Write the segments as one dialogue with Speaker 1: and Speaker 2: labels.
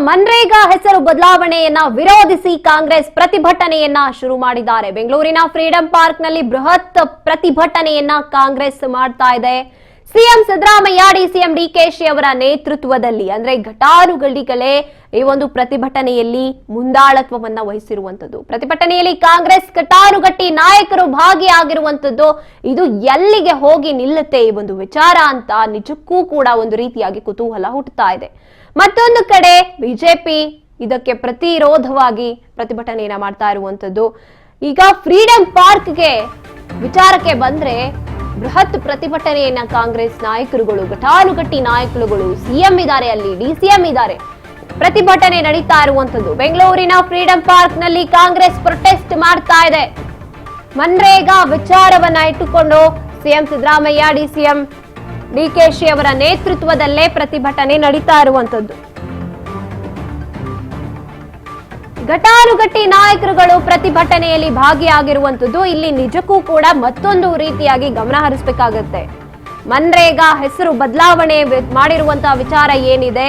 Speaker 1: ಮನ್ರೇಗಾ ಹೆಸರು ಬದಲಾವಣೆಯನ್ನ ವಿರೋಧಿಸಿ ಕಾಂಗ್ರೆಸ್ ಪ್ರತಿಭಟನೆಯನ್ನ ಶುರು ಮಾಡಿದ್ದಾರೆ. ಬೆಂಗಳೂರಿನ ಫ್ರೀಡಂ ಪಾರ್ಕ್ ನಲ್ಲಿ ಬೃಹತ್ ಪ್ರತಿಭಟನೆಯನ್ನ ಕಾಂಗ್ರೆಸ್ ಮಾಡ್ತಾ ಇದೆ. ಸಿಎಂ ಸಿದ್ದರಾಮಯ್ಯ, ಡಿಸಿಎಂ ಡಿಕೆಶಿ ಅವರ ನೇತೃತ್ವದಲ್ಲಿ ಅಂದ್ರೆ ಘಟಾನುಘಟಿಗಳೇ ಈ ಒಂದು ಪ್ರತಿಭಟನೆಯಲ್ಲಿ ಮುಂದಾಳತ್ವವನ್ನ ವಹಿಸಿರುವಂತದ್ದು. ಪ್ರತಿಭಟನೆಯಲ್ಲಿ ಕಾಂಗ್ರೆಸ್ ಘಟಾನುಘಟಿ ನಾಯಕರು ಭಾಗಿಯಾಗಿರುವಂತದ್ದು. ಇದು ಎಲ್ಲಿಗೆ ಹೋಗಿ ನಿಲ್ಲುತ್ತೆ ಈ ಒಂದು ವಿಚಾರ ಅಂತ ನಿಜಕ್ಕೂ ಕೂಡ ಒಂದು ರೀತಿಯಾಗಿ ಕುತೂಹಲ ಹುಟ್ಟುತ್ತಾ ಇದೆ. ಮತ್ತೊಂದು ಕಡೆ ಬಿಜೆಪಿ ಇದಕ್ಕೆ ಪ್ರತಿರೋಧವಾಗಿ ಪ್ರತಿಭಟನೆಯನ್ನ ಮಾಡ್ತಾ ಇರುವಂತದ್ದು. ಈಗ ಫ್ರೀಡಂ ಪಾರ್ಕ್ಗೆ ವಿಚಾರಕ್ಕೆ ಬಂದ್ರೆ ಬೃಹತ್ ಪ್ರತಿಭಟನೆಯನ್ನ ಕಾಂಗ್ರೆಸ್ ನಾಯಕರುಗಳು, ಘಟಾನುಘಟಿ ನಾಯಕರುಗಳು, ಸಿಎಂ ಇದ್ದಾರೆ, ಅಲ್ಲಿ ಡಿಸಿಎಂ ಇದ್ದಾರೆ, ಪ್ರತಿಭಟನೆ ನಡೀತಾ ಇರುವಂತದ್ದು. ಬೆಂಗಳೂರಿನ ಫ್ರೀಡಂ ಪಾರ್ಕ್ ನಲ್ಲಿ ಕಾಂಗ್ರೆಸ್ ಪ್ರೊಟೆಸ್ಟ್ ಮಾಡ್ತಾ ಇದೆ. ಮನ್ರೇಗಾ ವಿಚಾರವನ್ನ ಇಟ್ಟುಕೊಂಡು ಸಿಎಂ ಸಿದ್ದರಾಮಯ್ಯ, ಡಿಸಿಎಂ ಡಿಕೆಶಿ ಅವರ ನೇತೃತ್ವದಲ್ಲೇ ಪ್ರತಿಭಟನೆ ನಡೀತಾ ಇರುವಂತದ್ದು. ಘಟಾನುಘಟಿ ನಾಯಕರುಗಳು ಪ್ರತಿಭಟನೆಯಲ್ಲಿ ಭಾಗಿಯಾಗಿರುವಂತದ್ದು. ಇಲ್ಲಿ ನಿಜಕ್ಕೂ ಕೂಡ ಮತ್ತೊಂದು ರೀತಿಯಾಗಿ ಗಮನ ಹರಿಸಬೇಕಾಗುತ್ತೆ. ಮನ್ರೇಗಾ ಹೆಸರು ಬದಲಾವಣೆ ಮಾಡಿರುವಂತಹ ವಿಚಾರ ಏನಿದೆ,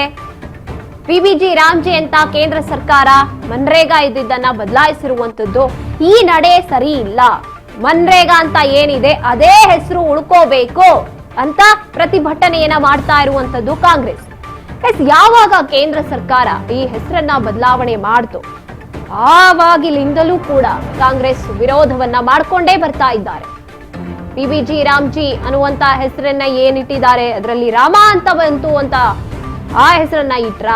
Speaker 1: ಪಿಬಿಜಿ ರಾಮ್ಜಿ ಅಂತ ಕೇಂದ್ರ ಸರ್ಕಾರ ಮನ್ರೇಗಾ ಇದ್ದಿದ್ದನ್ನ ಬದಲಾಯಿಸಿರುವಂತದ್ದು. ಈ ನಡೆ ಸರಿ ಇಲ್ಲ. ಮನ್ರೇಗಾ ಅಂತ ಏನಿದೆ ಅದೇ ಹೆಸರು ಉಳ್ಕೋಬೇಕು ಅಂತ ಪ್ರತಿಭಟನೆಯನ್ನ ಮಾಡ್ತಾ ಇರುವಂತದ್ದು ಕಾಂಗ್ರೆಸ್. ಯಾವಾಗ ಕೇಂದ್ರ ಸರ್ಕಾರ ಈ ಹೆಸರನ್ನ ಬದಲಾವಣೆ ಮಾಡ್ತು ಆವಾಗಿಲಿಂದಲೂ ಕೂಡ ಕಾಂಗ್ರೆಸ್ ವಿರೋಧವನ್ನ ಮಾಡ್ಕೊಂಡೇ ಬರ್ತಾ ಇದ್ದಾರೆ. ಪಿಬಿಜಿ ರಾಮ್ಜಿ ಅನ್ನುವಂತ ಹೆಸರನ್ನ ಏನಿಟ್ಟಿದ್ದಾರೆ, ಅದರಲ್ಲಿ ರಾಮ ಅಂತ ಬಂತು ಅಂತ ಆ ಹೆಸರನ್ನ ಇಟ್ರ,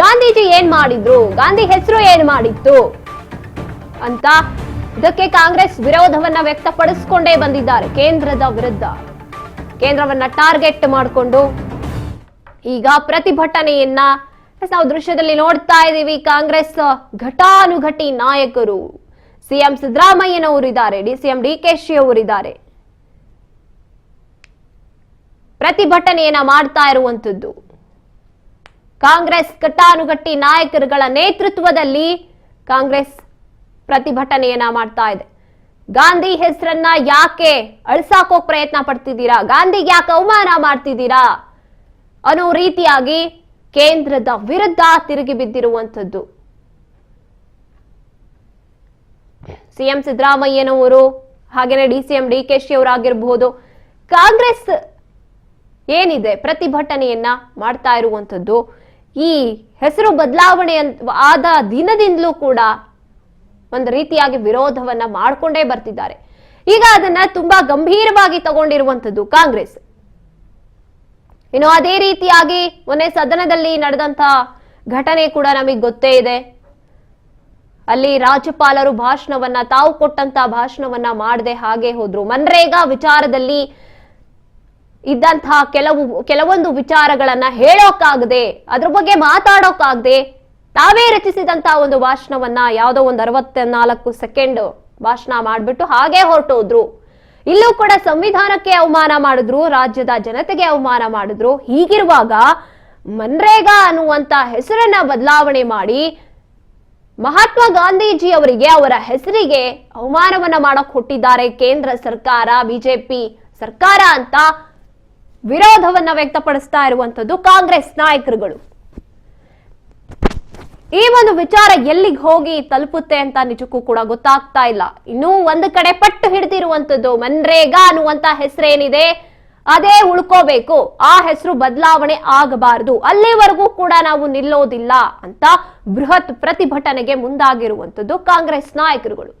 Speaker 1: ಗಾಂಧೀಜಿ ಏನ್ ಮಾಡಿದ್ರು, ಗಾಂಧಿ ಹೆಸರು ಏನ್ ಮಾಡಿತ್ತು ಅಂತ ಇದಕ್ಕೆ ಕಾಂಗ್ರೆಸ್ ವಿರೋಧವನ್ನ ವ್ಯಕ್ತಪಡಿಸಿಕೊಂಡೇ ಬಂದಿದ್ದಾರೆ ಕೇಂದ್ರದ ವಿರುದ್ಧ. ಕೇಂದ್ರವನ್ನ ಟಾರ್ಗೆಟ್ ಮಾಡಿಕೊಂಡು ಈಗ ಪ್ರತಿಭಟನೆಯನ್ನ ನಾವು ದೃಶ್ಯದಲ್ಲಿ ನೋಡ್ತಾ ಇದ್ದೀವಿ. ಕಾಂಗ್ರೆಸ್ ಘಟಾನುಘಟಿ ನಾಯಕರು ಸಿಎಂ ಸಿದ್ದರಾಮಯ್ಯನವರಿದ್ದಾರೆ, ಡಿಸಿಎಂ ಡಿಕೆಶಿ ಅವರಿದ್ದಾರೆ, ಪ್ರತಿಭಟನೆಯನ್ನ ಮಾಡ್ತಾ ಇರುವಂತದ್ದು. ಕಾಂಗ್ರೆಸ್ ಘಟಾನುಘಟಿ ನಾಯಕರುಗಳ ನೇತೃತ್ವದಲ್ಲಿ ಕಾಂಗ್ರೆಸ್ ಪ್ರತಿಭಟನೆಯನ್ನ ಮಾಡ್ತಾ ಇದೆ. ಗಾಂಧಿ ಹೆಸರನ್ನ ಯಾಕೆ ಅಳ್ಸಾಕೋಕ್ ಪ್ರಯತ್ನ ಪಡ್ತಿದ್ದೀರಾ, ಗಾಂಧಿಗೆ ಯಾಕೆ ಅವಮಾನ ಮಾಡ್ತಿದ್ದೀರಾ ಅನ್ನೋ ರೀತಿಯಾಗಿ ಕೇಂದ್ರದ ವಿರುದ್ಧ ತಿರುಗಿ ಬಿದ್ದಿರುವಂತದ್ದು. ಸಿಎಂ ಸಿದ್ದರಾಮಯ್ಯನವರು ಹಾಗೇನೆ ಡಿಸಿಎಂ ಡಿಕೆಶಿ ಅವರಾಗಿರಬಹುದು, ಕಾಂಗ್ರೆಸ್ ಏನಿದೆ ಪ್ರತಿಭಟನೆಯನ್ನ ಮಾಡ್ತಾ ಇರುವಂತದ್ದು. ಈ ಹೆಸರು ಬದಲಾವಣೆ ಆದ ದಿನದಿಂದಲೂ ಕೂಡ ಒಂದು ರೀತಿಯಾಗಿ ವಿರೋಧವನ್ನ ಮಾಡ್ಕೊಂಡೇ ಬರ್ತಿದ್ದಾರೆ. ಈಗ ಅದನ್ನ ತುಂಬಾ ಗಂಭೀರವಾಗಿ ತಗೊಂಡಿರುವಂತದ್ದು ಕಾಂಗ್ರೆಸ್. ಇನ್ನು ಅದೇ ರೀತಿಯಾಗಿ ಮೊನ್ನೆ ಸದನದಲ್ಲಿ ನಡೆದಂತಹ ಘಟನೆ ಕೂಡ ನಮಗೆ ಗೊತ್ತೇ ಇದೆ. ಅಲ್ಲಿ ರಾಜ್ಯಪಾಲರು ಭಾಷಣವನ್ನ, ತಾವು ಕೊಟ್ಟಂತ ಭಾಷಣವನ್ನ ಮಾಡದೆ ಹಾಗೆ ಹೋದ್ರು. ಮನ್ರೇಗಾ ವಿಚಾರದಲ್ಲಿ ಇದ್ದಂತಹ ಕೆಲವೊಂದು ವಿಚಾರಗಳನ್ನ ಹೇಳೋಕ್ಕಾಗದೆ, ಅದ್ರ ಬಗ್ಗೆ ಮಾತಾಡೋಕ್ಕಾಗದೆ ತಾವೇ ರಚಿಸಿದಂತಹ ಒಂದು ಭಾಷಣವನ್ನ, ಯಾವುದೋ ಒಂದು 64 ಸೆಕೆಂಡ್ ಭಾಷಣ ಮಾಡ್ಬಿಟ್ಟು ಹಾಗೆ ಹೊರಟೋದ್ರು. ಇಲ್ಲೂ ಕೂಡ ಸಂವಿಧಾನಕ್ಕೆ ಅವಮಾನ ಮಾಡಿದ್ರು, ರಾಜ್ಯದ ಜನತೆಗೆ ಅವಮಾನ ಮಾಡಿದ್ರು. ಹೀಗಿರುವಾಗ ಮನ್ರೇಗಾ ಅನ್ನುವಂತ ಹೆಸರನ್ನ ಬದಲಾವಣೆ ಮಾಡಿ ಮಹಾತ್ಮ ಗಾಂಧೀಜಿ ಅವರಿಗೆ, ಅವರ ಹೆಸರಿಗೆ ಅವಮಾನವನ್ನ ಮಾಡಕ್ ಹೊಟ್ಟಿದ್ದಾರೆ ಕೇಂದ್ರ ಸರ್ಕಾರ, ಬಿಜೆಪಿ ಸರ್ಕಾರ ಅಂತ ವಿರೋಧವನ್ನ ವ್ಯಕ್ತಪಡಿಸ್ತಾ ಇರುವಂತದ್ದು ಕಾಂಗ್ರೆಸ್ ನಾಯಕರುಗಳು. ಈ ಒಂದು ವಿಚಾರ ಎಲ್ಲಿಗೆ ಹೋಗಿ ತಲುಪುತ್ತೆ ಅಂತ ನಿಜಕ್ಕೂ ಕೂಡ ಗೊತ್ತಾಗ್ತಾ ಇಲ್ಲ. ಇನ್ನೂ ಒಂದು ಕಡೆ ಪಟ್ಟು ಹಿಡಿದಿರುವಂತದ್ದು ಮನ್ರೇಗಾ ಅನ್ನುವಂತ ಹೆಸರೇನಿದೆ ಅದೇ ಉಳ್ಕೋಬೇಕು, ಆ ಹೆಸರು ಬದಲಾವಣೆ ಆಗಬಾರದು, ಅಲ್ಲಿವರೆಗೂ ಕೂಡ ನಾವು ನಿಲ್ಲೋದಿಲ್ಲ ಅಂತ ಬೃಹತ್ ಪ್ರತಿಭಟನೆಗೆ ಮುಂದಾಗಿರುವಂತದ್ದು ಕಾಂಗ್ರೆಸ್ ನಾಯಕರುಗಳು.